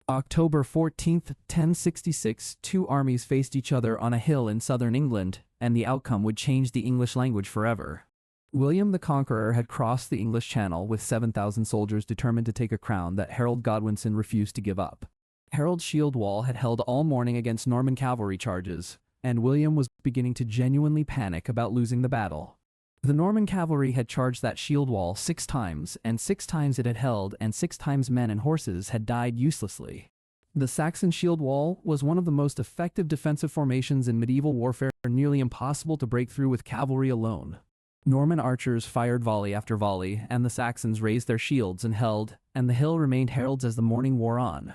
October 14th, 1066, two armies faced each other on a hill in southern England, and the outcome would change the English language forever. William the Conqueror had crossed the English Channel with 7,000 soldiers determined to take a crown that Harold Godwinson refused to give up. Harold's shield wall had held all morning against Norman cavalry charges, and William was beginning to genuinely panic about losing the battle. The Norman cavalry had charged that shield wall 6 times, and 6 times it had held, and 6 times men and horses had died uselessly. The Saxon shield wall was one of the most effective defensive formations in medieval warfare, nearly impossible to break through with cavalry alone. Norman archers fired volley after volley, and the Saxons raised their shields and held, and the hill remained Harold's as the morning wore on.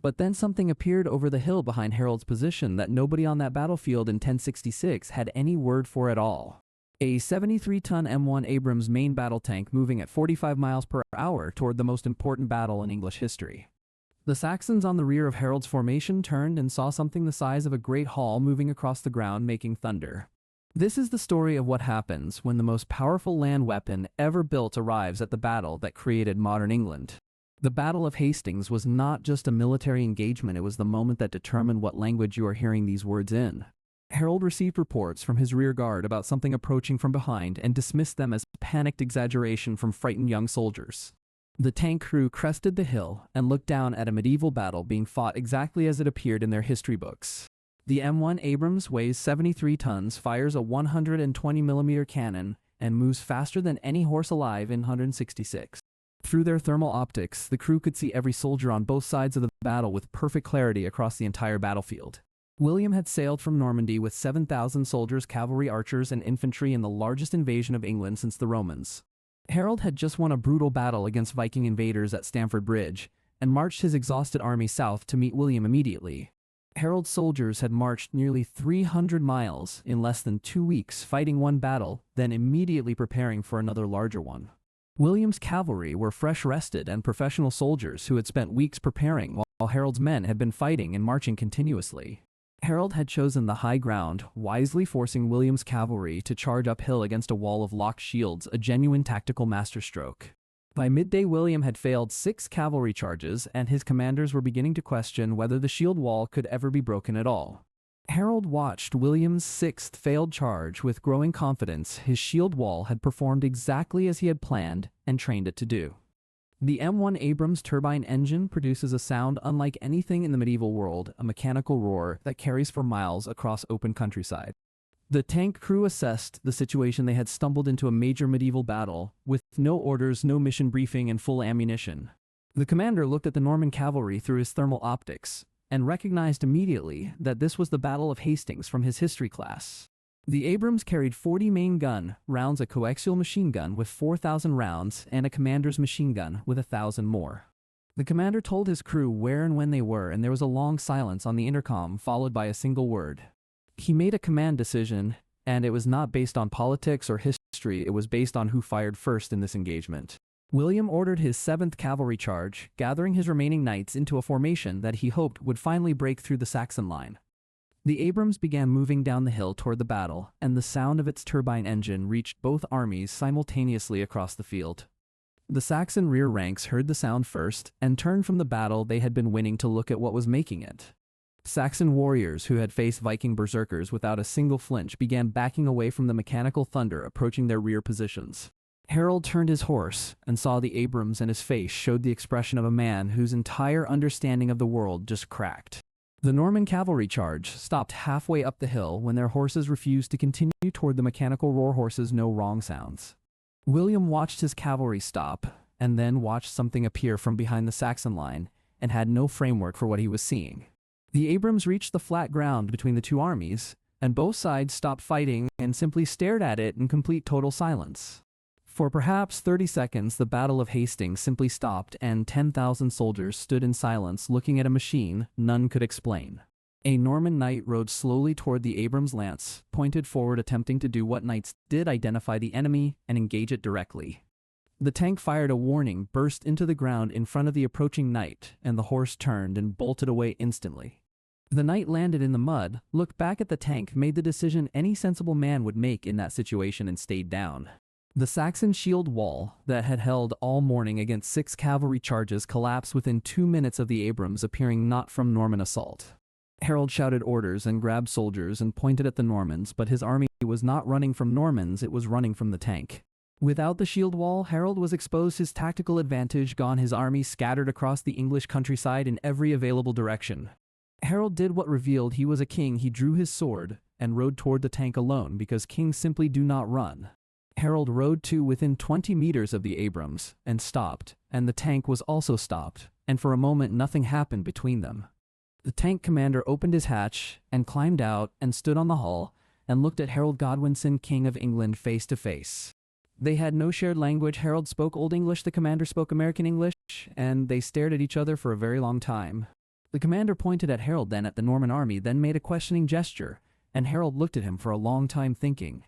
But then something appeared over the hill behind Harold's position that nobody on that battlefield in 1066 had any word for at all. A 73-ton M1 Abrams main battle tank moving at 45 miles per hour toward the most important battle in English history. The Saxons on the rear of Harold's formation turned and saw something the size of a great hall moving across the ground making thunder. This is the story of what happens when the most powerful land weapon ever built arrives at the battle that created modern England. The Battle of Hastings was not just a military engagement, it was the moment that determined what language you are hearing these words in. Harold received reports from his rear guard about something approaching from behind and dismissed them as panicked exaggeration from frightened young soldiers. The tank crew crested the hill and looked down at a medieval battle being fought exactly as it appeared in their history books. The M1 Abrams weighs 73 tons, fires a 120mm cannon, and moves faster than any horse alive in 166. Through their thermal optics, the crew could see every soldier on both sides of the battle with perfect clarity across the entire battlefield. William had sailed from Normandy with 7,000 soldiers, cavalry, archers, and infantry in the largest invasion of England since the Romans. Harold had just won a brutal battle against Viking invaders at Stamford Bridge, and marched his exhausted army south to meet William immediately. Harold's soldiers had marched nearly 300 miles in less than 2 weeks, fighting one battle, then immediately preparing for another larger one. William's cavalry were fresh rested and professional soldiers who had spent weeks preparing while Harold's men had been fighting and marching continuously. Harold had chosen the high ground, wisely forcing William's cavalry to charge uphill against a wall of locked shields, a genuine tactical masterstroke. By midday, William had failed 6 cavalry charges, and his commanders were beginning to question whether the shield wall could ever be broken at all. Harold watched William's 6th failed charge with growing confidence. His shield wall had performed exactly as he had planned and trained it to do. The M1 Abrams turbine engine produces a sound unlike anything in the medieval world, a mechanical roar that carries for miles across open countryside. The tank crew assessed the situation. They had stumbled into a major medieval battle, with no orders, no mission briefing, and full ammunition. The commander looked at the Norman cavalry through his thermal optics, and recognized immediately that this was the Battle of Hastings from his history class. The Abrams carried 40 main gun rounds, a coaxial machine gun with 4,000 rounds, and a commander's machine gun with 1,000 more. The commander told his crew where and when they were, and there was a long silence on the intercom, followed by a single word. He made a command decision, and it was not based on politics or history, it was based on who fired first in this engagement. William ordered his 7th cavalry charge, gathering his remaining knights into a formation that he hoped would finally break through the Saxon line. The Abrams began moving down the hill toward the battle, and the sound of its turbine engine reached both armies simultaneously across the field. The Saxon rear ranks heard the sound first, and turned from the battle they had been winning to look at what was making it. Saxon warriors who had faced Viking berserkers without a single flinch began backing away from the mechanical thunder approaching their rear positions. Harold turned his horse and saw the Abrams, and his face showed the expression of a man whose entire understanding of the world just cracked. The Norman cavalry charge stopped halfway up the hill when their horses refused to continue toward the mechanical roar horses' no wrong sounds. William watched his cavalry stop, and then watched something appear from behind the Saxon line, and had no framework for what he was seeing. The Abrams reached the flat ground between the two armies, and both sides stopped fighting and simply stared at it in complete total silence. For perhaps 30 seconds, the Battle of Hastings simply stopped, and 10,000 soldiers stood in silence looking at a machine none could explain. A Norman knight rode slowly toward the Abrams lance, pointed forward, attempting to do what knights did: identify the enemy and engage it directly. The tank fired a warning, burst into the ground in front of the approaching knight, and the horse turned and bolted away instantly. The knight landed in the mud, looked back at the tank, made the decision any sensible man would make in that situation, and stayed down. The Saxon shield wall that had held all morning against 6 cavalry charges collapsed within 2 minutes of the Abrams appearing not from Norman assault. Harold shouted orders and grabbed soldiers and pointed at the Normans, but his army was not running from Normans, it was running from the tank. Without the shield wall, Harold was exposed, his tactical advantage gone, his army scattered across the English countryside in every available direction. Harold did what revealed he was a king. He drew his sword and rode toward the tank alone, because kings simply do not run. Harold rode to within 20 meters of the Abrams and stopped, and the tank was also stopped, and for a moment nothing happened between them. The tank commander opened his hatch and climbed out and stood on the hull and looked at Harold Godwinson, King of England, face to face. They had no shared language. Harold spoke Old English, the commander spoke American English, and they stared at each other for a very long time. The commander pointed at Harold, then at the Norman army, then made a questioning gesture, and Harold looked at him for a long time thinking.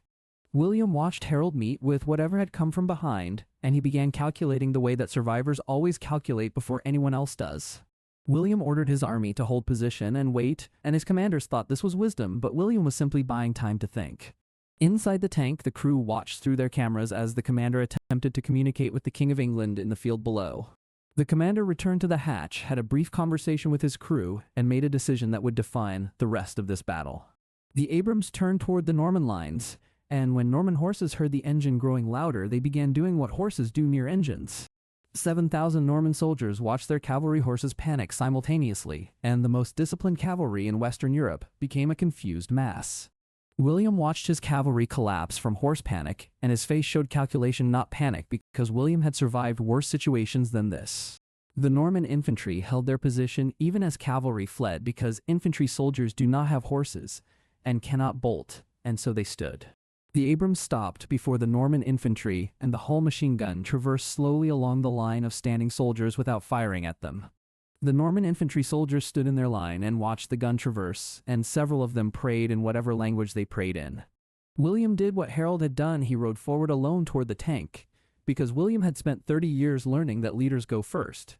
William watched Harold meet with whatever had come from behind, and he began calculating the way that survivors always calculate before anyone else does. William ordered his army to hold position and wait, and his commanders thought this was wisdom, but William was simply buying time to think. Inside the tank, the crew watched through their cameras as the commander attempted to communicate with the King of England in the field below. The commander returned to the hatch, had a brief conversation with his crew, and made a decision that would define the rest of this battle. The Abrams turned toward the Norman lines, and when Norman horses heard the engine growing louder, they began doing what horses do near engines. 7,000 Norman soldiers watched their cavalry horses panic simultaneously, and the most disciplined cavalry in Western Europe became a confused mass. William watched his cavalry collapse from horse panic, and his face showed calculation, not panic, because William had survived worse situations than this. The Norman infantry held their position even as cavalry fled, because infantry soldiers do not have horses and cannot bolt, and so they stood. The Abrams stopped before the Norman infantry, and the Hull machine gun traversed slowly along the line of standing soldiers without firing at them. The Norman infantry soldiers stood in their line and watched the gun traverse, and several of them prayed in whatever language they prayed in. William did what Harold had done. He rode forward alone toward the tank, because William had spent 30 years learning that leaders go first.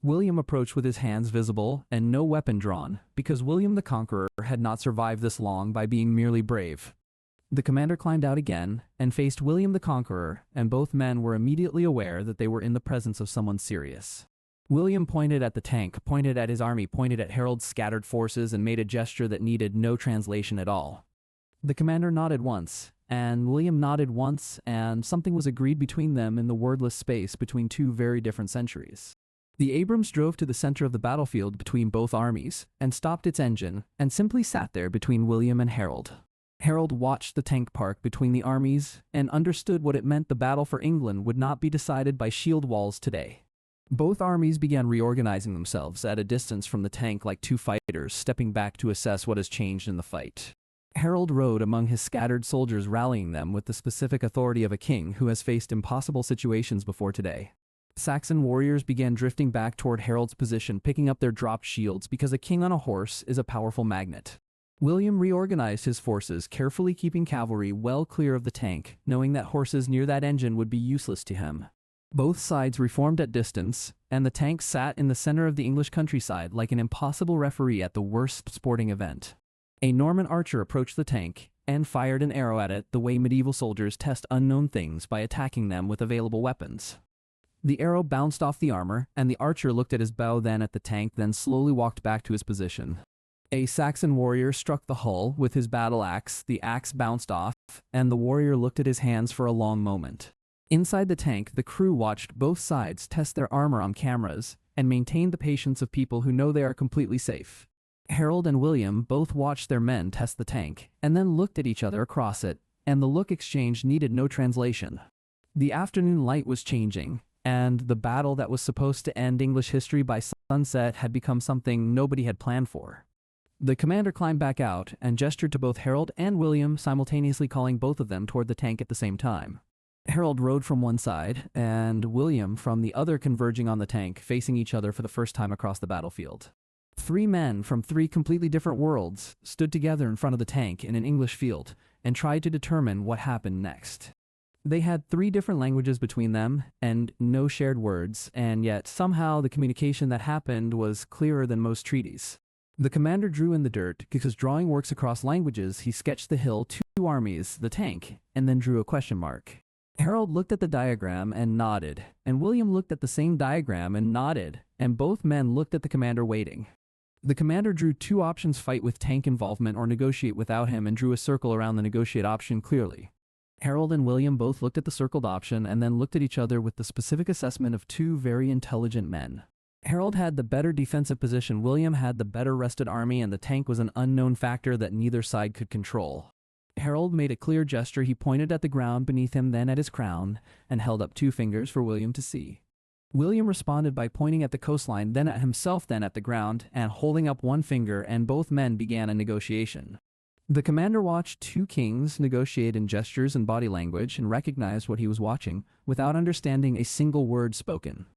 William approached with his hands visible and no weapon drawn, because William the Conqueror had not survived this long by being merely brave. The commander climbed out again and faced William the Conqueror, and both men were immediately aware that they were in the presence of someone serious. William pointed at the tank, pointed at his army, pointed at Harold's scattered forces, and made a gesture that needed no translation at all. The commander nodded once, and William nodded once, and something was agreed between them in the wordless space between two very different centuries. The Abrams drove to the center of the battlefield between both armies, and stopped its engine, and simply sat there between William and Harold. Harold watched the tank park between the armies and understood what it meant. The battle for England would not be decided by shield walls today. Both armies began reorganizing themselves at a distance from the tank like two fighters stepping back to assess what has changed in the fight. Harold rode among his scattered soldiers, rallying them with the specific authority of a king who has faced impossible situations before today. Saxon warriors began drifting back toward Harold's position, picking up their dropped shields, because a king on a horse is a powerful magnet. William reorganized his forces, carefully keeping cavalry well clear of the tank, knowing that horses near that engine would be useless to him. Both sides reformed at distance, and the tank sat in the center of the English countryside like an impossible referee at the worst sporting event. A Norman archer approached the tank and fired an arrow at it, the way medieval soldiers test unknown things by attacking them with available weapons. The arrow bounced off the armor, and the archer looked at his bow, then at the tank, then slowly walked back to his position. A Saxon warrior struck the hull with his battle axe. The axe bounced off, and the warrior looked at his hands for a long moment. Inside the tank, the crew watched both sides test their armor on cameras and maintained the patience of people who know they are completely safe. Harold and William both watched their men test the tank, and then looked at each other across it, and the look exchange needed no translation. The afternoon light was changing, and the battle that was supposed to end English history by sunset had become something nobody had planned for. The commander climbed back out and gestured to both Harold and William, simultaneously calling both of them toward the tank at the same time. Harold rode from one side, and William from the other, converging on the tank, facing each other for the first time across the battlefield. 3 men from 3 completely different worlds stood together in front of the tank in an English field and tried to determine what happened next. They had 3 different languages between them and no shared words, and yet somehow the communication that happened was clearer than most treaties. The commander drew in the dirt, because drawing works across languages. He sketched the hill, 2 armies, the tank, and then drew a question mark. Harold looked at the diagram and nodded, and William looked at the same diagram and nodded, and both men looked at the commander waiting. The commander drew two options: fight with tank involvement or negotiate without him, and drew a circle around the negotiate option clearly. Harold and William both looked at the circled option and then looked at each other with the specific assessment of two very intelligent men. Harold had the better defensive position, William had the better rested army, and the tank was an unknown factor that neither side could control. Harold made a clear gesture. He pointed at the ground beneath him, then at his crown, and held up two fingers for William to see. William responded by pointing at the coastline, then at himself, then at the ground, and holding up one finger, and both men began a negotiation. The commander watched two kings negotiate in gestures and body language and recognized what he was watching without understanding a single word spoken.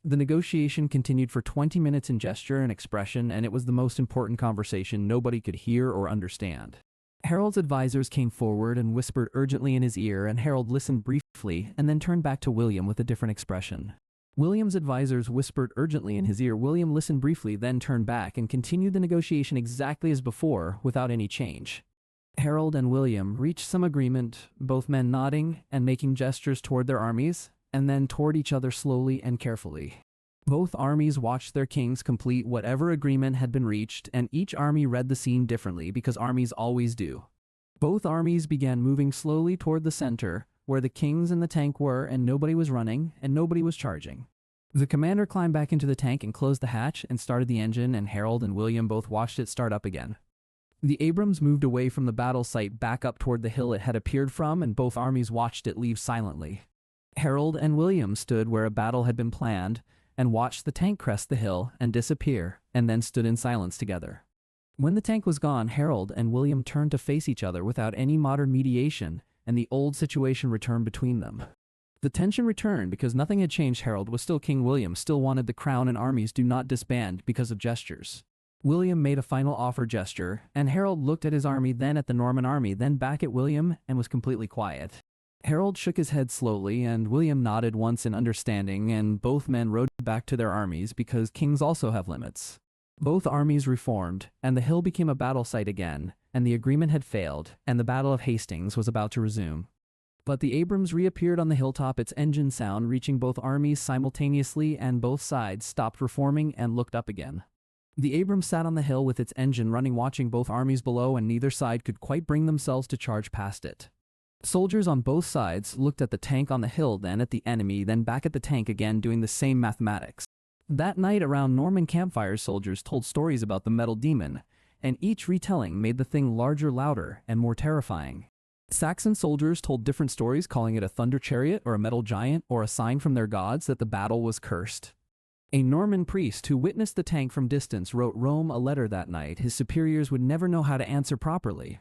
The negotiation continued for 20 minutes in gesture and expression, and it was the most important conversation nobody could hear or understand. Harold's advisors came forward and whispered urgently in his ear, and Harold listened briefly and then turned back to William with a different expression. William's advisors whispered urgently in his ear. William listened briefly, then turned back and continued the negotiation exactly as before, without any change. Harold and William reached some agreement, both men nodding and making gestures toward their armies, and then toward each other slowly and carefully. Both armies watched their kings complete whatever agreement had been reached, and each army read the scene differently, because armies always do. Both armies began moving slowly toward the center, where the kings and the tank were, and nobody was running, and nobody was charging. The commander climbed back into the tank and closed the hatch and started the engine, and Harold and William both watched it start up again. The Abrams moved away from the battle site back up toward the hill it had appeared from, and both armies watched it leave silently. Harold and William stood where a battle had been planned and watched the tank crest the hill and disappear, and then stood in silence together. When the tank was gone, Harold and William turned to face each other without any modern mediation, and the old situation returned between them. The tension returned because nothing had changed. Harold was still king. William still wanted the crown, and armies do not disband because of gestures. William made a final offer gesture, and Harold looked at his army, then at the Norman army, then back at William, and was completely quiet. Harold shook his head slowly, and William nodded once in understanding, and both men rode back to their armies because kings also have limits. Both armies reformed, and the hill became a battle site again, and the agreement had failed, and the Battle of Hastings was about to resume. But the Abrams reappeared on the hilltop, its engine sound reaching both armies simultaneously, and both sides stopped reforming and looked up again. The Abrams sat on the hill with its engine running, watching both armies below, and neither side could quite bring themselves to charge past it. Soldiers on both sides looked at the tank on the hill, then at the enemy, then back at the tank again, doing the same mathematics. That night around Norman campfires, soldiers told stories about the metal demon, and each retelling made the thing larger, louder, and more terrifying. Saxon soldiers told different stories, calling it a thunder chariot or a metal giant or a sign from their gods that the battle was cursed. A Norman priest who witnessed the tank from distance wrote Rome a letter that night his superiors would never know how to answer properly.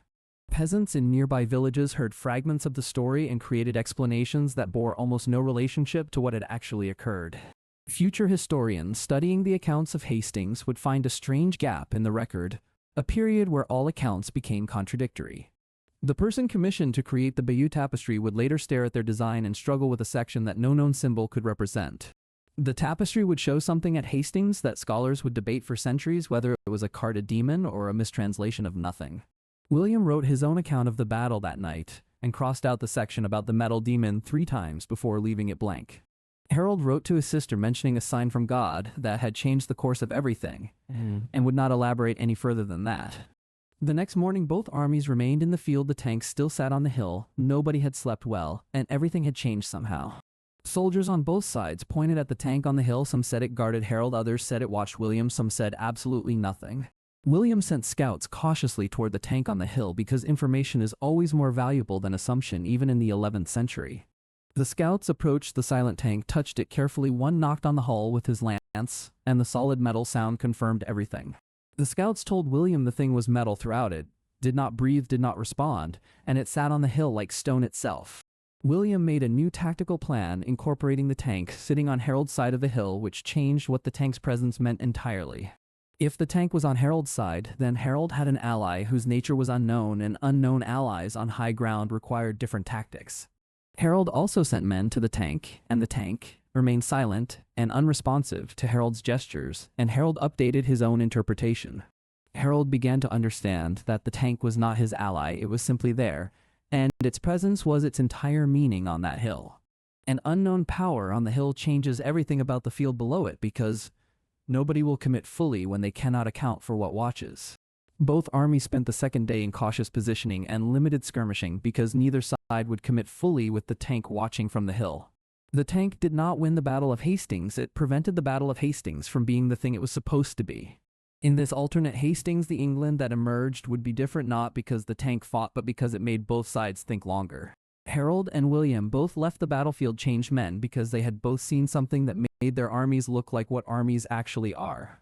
Peasants in nearby villages heard fragments of the story and created explanations that bore almost no relationship to what had actually occurred. Future historians studying the accounts of Hastings would find a strange gap in the record, a period where all accounts became contradictory. The person commissioned to create the Bayeux tapestry would later stare at their design and struggle with a section that no known symbol could represent. The tapestry would show something at Hastings that scholars would debate for centuries, whether it was a carded demon or a mistranslation of nothing. William wrote his own account of the battle that night and crossed out the section about the metal demon 3 times before leaving it blank. Harold wrote to his sister mentioning a sign from God that had changed the course of everything, and would not elaborate any further than that. The next morning, both armies remained in the field. The tanks still sat on the hill, nobody had slept well, and everything had changed somehow. Soldiers on both sides pointed at the tank on the hill. Some said it guarded Harold, others said it watched William, some said absolutely nothing. William sent scouts cautiously toward the tank on the hill because information is always more valuable than assumption, even in the 11th century. The scouts approached the silent tank, touched it carefully. One knocked on the hull with his lance, and the solid metal sound confirmed everything. The scouts told William the thing was metal throughout. It did not breathe, did not respond, and it sat on the hill like stone itself. William made a new tactical plan incorporating the tank sitting on Harold's side of the hill, which changed what the tank's presence meant entirely. If the tank was on Harold's side, then Harold had an ally whose nature was unknown, and unknown allies on high ground required different tactics. Harold also sent men to the tank, and the tank remained silent and unresponsive to Harold's gestures, and Harold updated his own interpretation. Harold began to understand that the tank was not his ally, it was simply there, and its presence was its entire meaning on that hill. An unknown power on the hill changes everything about the field below it because nobody will commit fully when they cannot account for what watches. Both armies spent the second day in cautious positioning and limited skirmishing because neither side would commit fully with the tank watching from the hill. The tank did not win the Battle of Hastings, it prevented the Battle of Hastings from being the thing it was supposed to be. In this alternate Hastings, the England that emerged would be different not because the tank fought but because it made both sides think longer. Harold and William both left the battlefield changed men because they had both seen something that made their armies look like what armies actually are.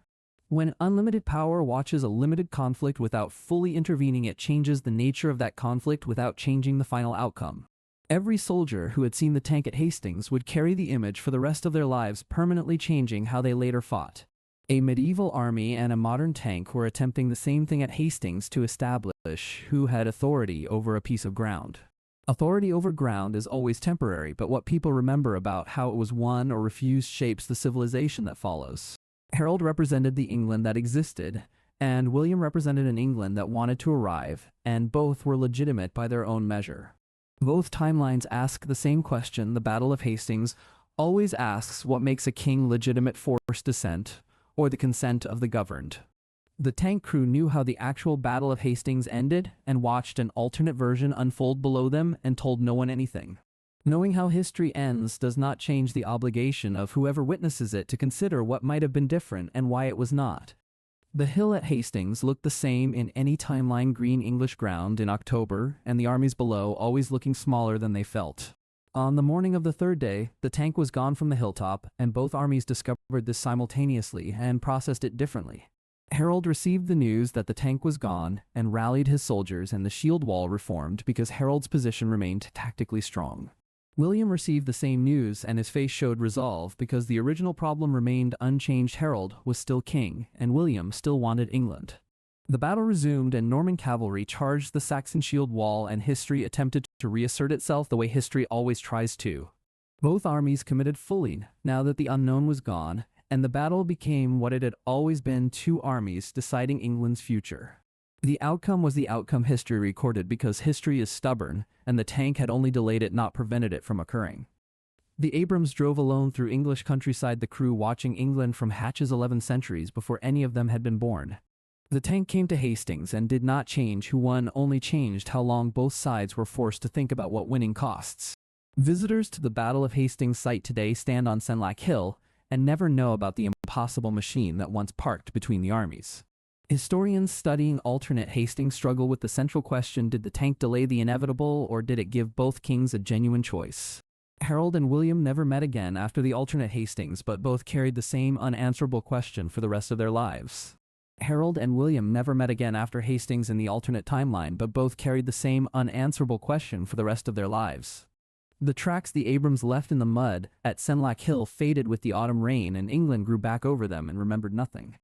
When unlimited power watches a limited conflict without fully intervening, it changes the nature of that conflict without changing the final outcome. Every soldier who had seen the tank at Hastings would carry the image for the rest of their lives, permanently changing how they later fought. A medieval army and a modern tank were attempting the same thing at Hastings to establish who had authority over a piece of ground. Authority over ground is always temporary, but what people remember about how it was won or refused shapes the civilization that follows. Harold represented the England that existed, and William represented an England that wanted to arrive, and both were legitimate by their own measure. Both timelines ask the same question. The Battle of Hastings always asks what makes a king legitimate: forced descent or the consent of the governed. The tank crew knew how the actual Battle of Hastings ended and watched an alternate version unfold below them and told no one anything. Knowing how history ends does not change the obligation of whoever witnesses it to consider what might have been different and why it was not. The hill at Hastings looked the same in any timeline: green English ground in October, and the armies below always looking smaller than they felt. On the morning of the third day, the tank was gone from the hilltop, and both armies discovered this simultaneously and processed it differently. Harold received the news that the tank was gone and rallied his soldiers, and the shield wall reformed because Harold's position remained tactically strong. William received the same news, and his face showed resolve because the original problem remained unchanged. Harold was still king, and William still wanted England. The battle resumed, and Norman cavalry charged the Saxon shield wall, and history attempted to reassert itself the way history always tries to. Both armies committed fully now that the unknown was gone, and the battle became what it had always been: two armies deciding England's future. The outcome was the outcome history recorded because history is stubborn, and the tank had only delayed it, not prevented it from occurring. The Abrams drove alone through English countryside, the crew watching England from hatches 11 centuries before any of them had been born. The tank came to Hastings and did not change who won, only changed how long both sides were forced to think about what winning costs. Visitors to the Battle of Hastings site today stand on Senlac Hill and never know about the impossible machine that once parked between the armies. Historians studying alternate Hastings struggle with the central question: did the tank delay the inevitable, or did it give both kings a genuine choice? Harold and William never met again after the alternate Hastings, but both carried the same unanswerable question for the rest of their lives. Harold and William never met again after Hastings in the alternate timeline, but both carried the same unanswerable question for the rest of their lives. The tracks the Abrams left in the mud at Senlac Hill faded with the autumn rain, and England grew back over them and remembered nothing.